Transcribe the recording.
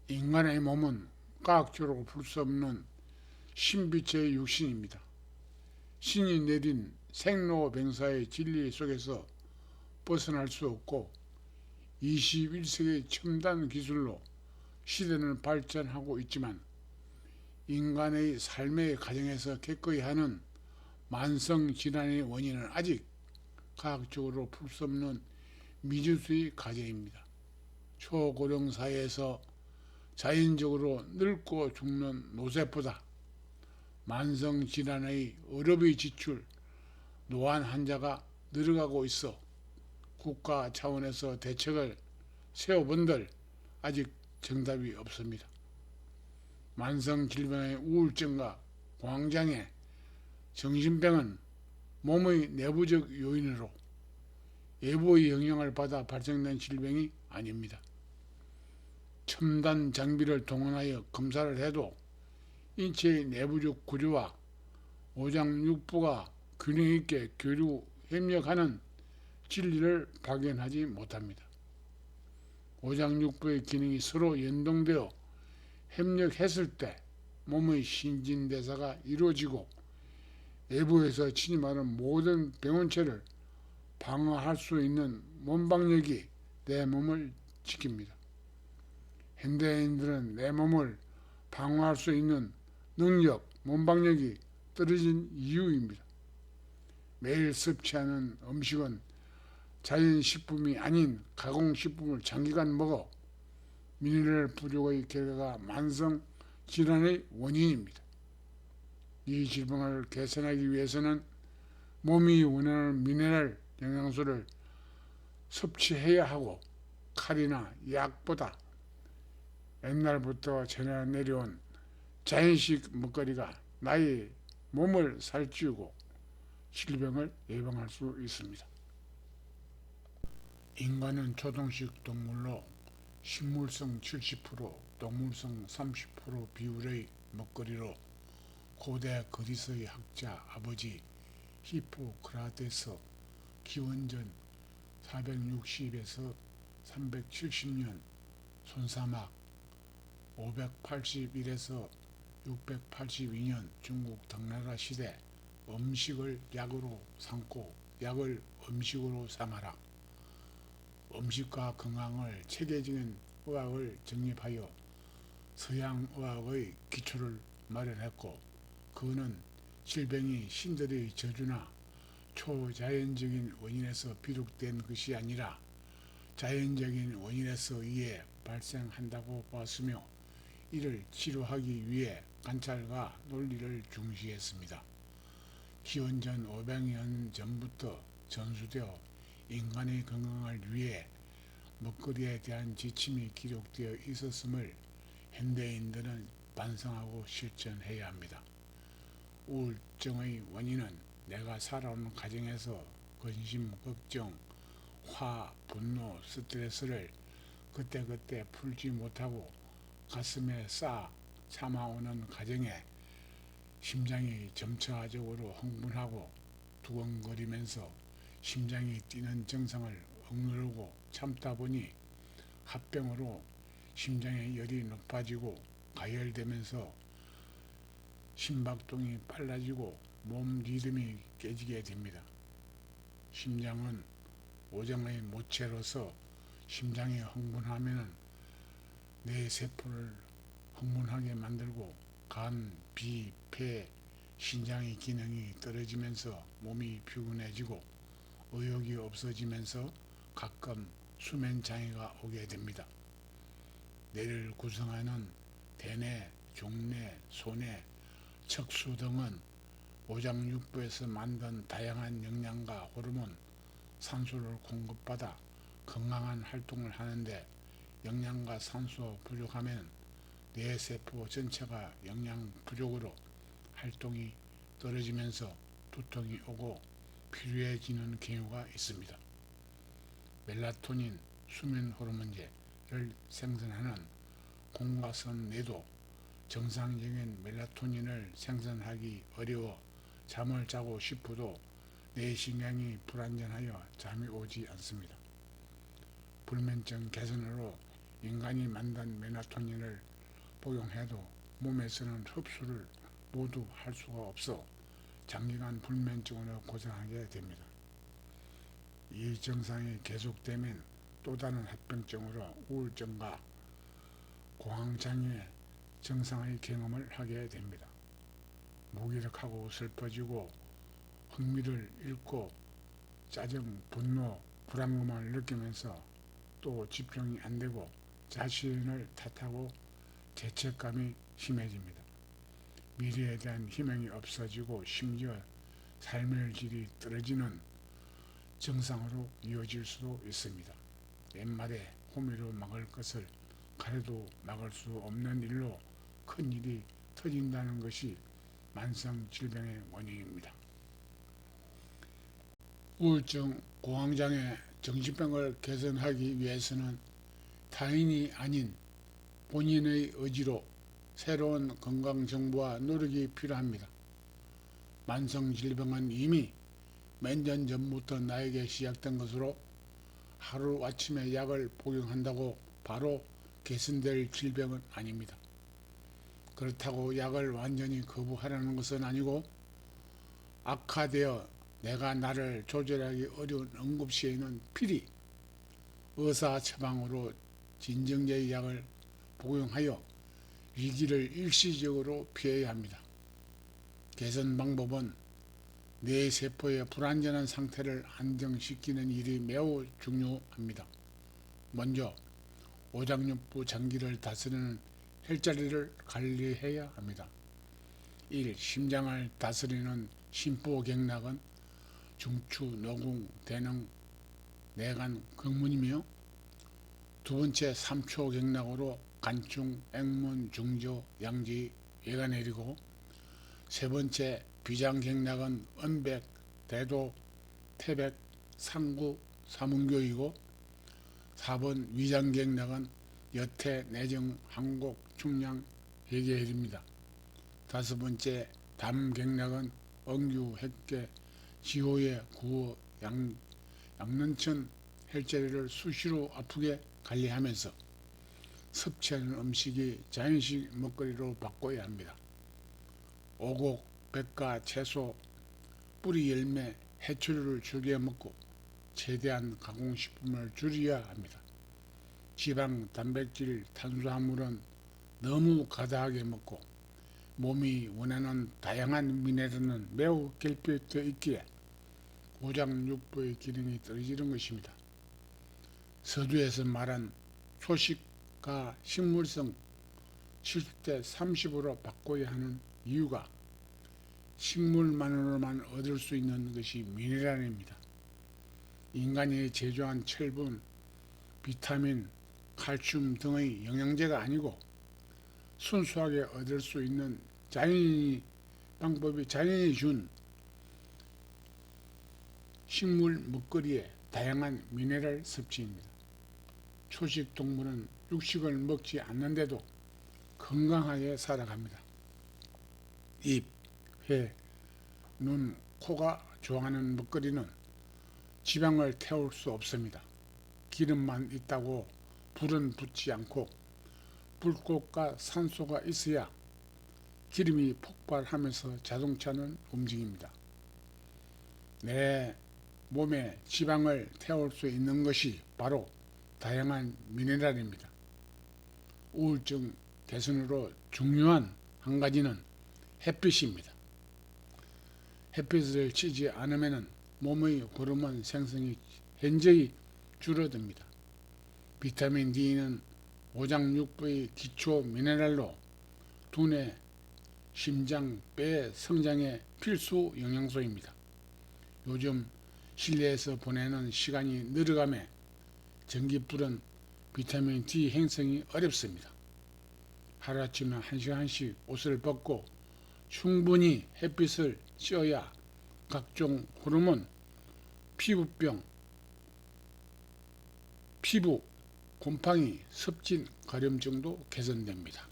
인간의 몸은 과학적으로 풀 수 없는 신비체의 육신입니다. 신이 내린 생로병사의 진리 속에서 벗어날 수 없고 21세기 첨단 기술로 시대는 발전하고 있지만 인간의 삶의 과정에서 겪어야 하는 만성질환의 원인은 아직 과학적으로 풀 수 없는 미지수의 과제입니다. 초고령 사회에서 자연적으로 늙고 죽는 노쇠보다 만성질환의 의료비 지출, 노안 환자가 늘어가고 있어 국가 차원에서 대책을 세워본들 아직 정답이 없습니다. 만성질병의 우울증과 공황장애, 정신병은 몸의 내부적 요인으로 외부의 영향을 받아 발생된 질병이 아닙니다. 첨단 장비를 동원하여 검사를 해도 인체의 내부적 구조와 오장육부가 균형 있게 교류 협력하는 진리를 발견하지 못합니다. 오장육부의 기능이 서로 연동되어 협력했을 때 몸의 신진대사가 이루어지고 외부에서 침입하는 모든 병원체를 방어할 수 있는 몸방력이 내 몸을 지킵니다. 현대인들은 내 몸을 방어할 수 있는 능력, 몸방력이 떨어진 이유입니다. 매일 섭취하는 음식은 자연식품이 아닌 가공식품을 장기간 먹어 미네랄 부족의 결과가 만성 질환의 원인입니다. 이 질병을 개선하기 위해서는 몸이 원하는 미네랄 영양소를 섭취해야 하고 칼이나 약보다 옛날부터 전해 내려온 자연식 먹거리가 나의 몸을 살찌우고 질병을 예방할 수 있습니다. 인간은 초동식 동물로 식물성 70%, 동물성 30% 비율의 먹거리로 고대 그리스의 학자 아버지 히포크라테스 기원전 460에서 370년 손사막 581에서 682년 중국 당나라 시대 음식을 약으로 삼고 약을 음식으로 삼아라. 음식과 건강을 체계적인 의학을 정립하여 서양 의학의 기초를 마련했고 그는 질병이 신들의 저주나 초자연적인 원인에서 비롯된 것이 아니라 자연적인 원인에서 의해 발생한다고 보았으며 이를 치료하기 위해 관찰과 논리를 중시했습니다. 기원전 500년 전부터 전수되어 인간의 건강을 위해 먹거리에 대한 지침이 기록되어 있었음을 현대인들은 반성하고 실천해야 합니다. 우울증의 원인은 내가 살아오는 과정에서 근심, 걱정, 화, 분노, 스트레스를 그때그때 풀지 못하고 가슴에 쌓아 참아오는 과정에 심장이 점차적으로 흥분하고 두근거리면서 심장이 뛰는 증상을 억누르고 참다 보니 합병으로 심장의 열이 높아지고 가열되면서 심박동이 빨라지고 몸 리듬이 깨지게 됩니다. 심장은 오장의 모체로서 심장이 흥분하면 뇌 세포를 흥분하게 만들고 간, 비, 폐, 신장의 기능이 떨어지면서 몸이 피곤해지고 의욕이 없어지면서 가끔 수면 장애가 오게 됩니다. 뇌를 구성하는 대뇌, 종뇌, 소뇌, 척수 등은 오장육부에서 만든 다양한 영양과 호르몬, 산소를 공급받아 건강한 활동을 하는데 영양과 산소 부족하면 뇌세포 전체가 영양 부족으로 활동이 떨어지면서 두통이 오고 피로해지는 경우가 있습니다. 멜라토닌, 수면 호르몬제를 생산하는 공과선 뇌도 정상적인 멜라토닌을 생산하기 어려워 잠을 자고 싶어도 뇌신경이 불안정하여 잠이 오지 않습니다. 불면증 개선으로 인간이 만든 멜라토닌을 복용해도 몸에서는 흡수를 모두 할 수가 없어 장기간 불면증으로 고생하게 됩니다. 이 증상이 계속되면 또 다른 합병증으로 우울증과 공황장애 증상의 경험을 하게 됩니다. 무기력하고 슬퍼지고 흥미를 잃고 짜증, 분노, 불안감을 느끼면서 또 집중이 안 되고 자신을 탓하고 죄책감이 심해집니다. 미래에 대한 희망이 없어지고 심지어 삶의 질이 떨어지는 증상으로 이어질 수도 있습니다. 옛말에 호미로 막을 것을 가려도 막을 수 없는 일로 큰 일이 터진다는 것이 만성 질병의 원인입니다. 우울증, 공황장애, 정신병을 개선하기 위해서는 타인이 아닌 본인의 의지로 새로운 건강정보와 노력이 필요합니다. 만성질병은 이미 몇 년 전부터 나에게 시작된 것으로 하루아침에 약을 복용한다고 바로 개선될 질병은 아닙니다. 그렇다고 약을 완전히 거부하라는 것은 아니고 악화되어 내가 나를 조절하기 어려운 응급시에는 필히 의사 처방으로 진정제의 약을 복용하여 위기를 일시적으로 피해야 합니다. 개선 방법은 뇌세포의 불완전한 상태를 안정시키는 일이 매우 중요합니다. 먼저 오장육부 장기를 다스리는 혈자리를 관리해야 합니다. 1. 심장을 다스리는 심포경락은 중추, 노궁, 대능, 내간, 경문이며 두 번째 삼초경락으로 간충, 액문, 중저, 양지, 외가 내리고 세 번째 비장경락은 언백, 대도, 태백, 상구, 사문교이고 4번 위장경락은 여태, 내정, 항곡, 충량, 회계혈입니다. 다섯 번째 담경락은 억류, 핵계, 지호의 구호, 양런천 혈자리를 수시로 아프게 관리하면서 섭취하는 음식이 자연식 먹거리로 바꿔야 합니다. 오곡, 백과 채소, 뿌리 열매, 해초류를 즐겨 먹고 최대한 가공식품을 줄여야 합니다. 지방, 단백질, 탄수화물은 너무 과다하게 먹고 몸이 원하는 다양한 미네랄은 매우 결핍되어 있기에 오장육부의 기능이 떨어지는 것입니다. 서두에서 말한 초식과 식물성 70대 30으로 바꿔야 하는 이유가 식물만으로만 얻을 수 있는 것이 미네랄입니다. 인간이 제조한 철분, 비타민, 칼슘 등의 영양제가 아니고 순수하게 얻을 수 있는 자연이 준 식물 먹거리의 다양한 미네랄 섭취입니다. 초식 동물은 육식을 먹지 않는데도 건강하게 살아갑니다. 입, 회, 눈, 코가 좋아하는 먹거리는 지방을 태울 수 없습니다. 기름만 있다고 불은 붙지 않고 불꽃과 산소가 있어야 기름이 폭발하면서 자동차는 움직입니다. 내 몸에 지방을 태울 수 있는 것이 바로 다양한 미네랄입니다. 우울증 개선으로 중요한 한 가지는 햇빛입니다. 햇빛을 쬐지 않으면 몸의 호르몬 생성이 현저히 줄어듭니다. 비타민 D는 오장육부의 기초 미네랄로 두뇌, 심장, 뼈 성장에 필수 영양소입니다. 요즘 실내에서 보내는 시간이 늘어가며 전기불은 비타민 D 형성이 어렵습니다. 하루아침에 1시간씩 옷을 벗고 충분히 햇빛을 쬐어야 각종 호르몬, 피부병, 피부, 곰팡이, 습진, 가려움증도 개선됩니다.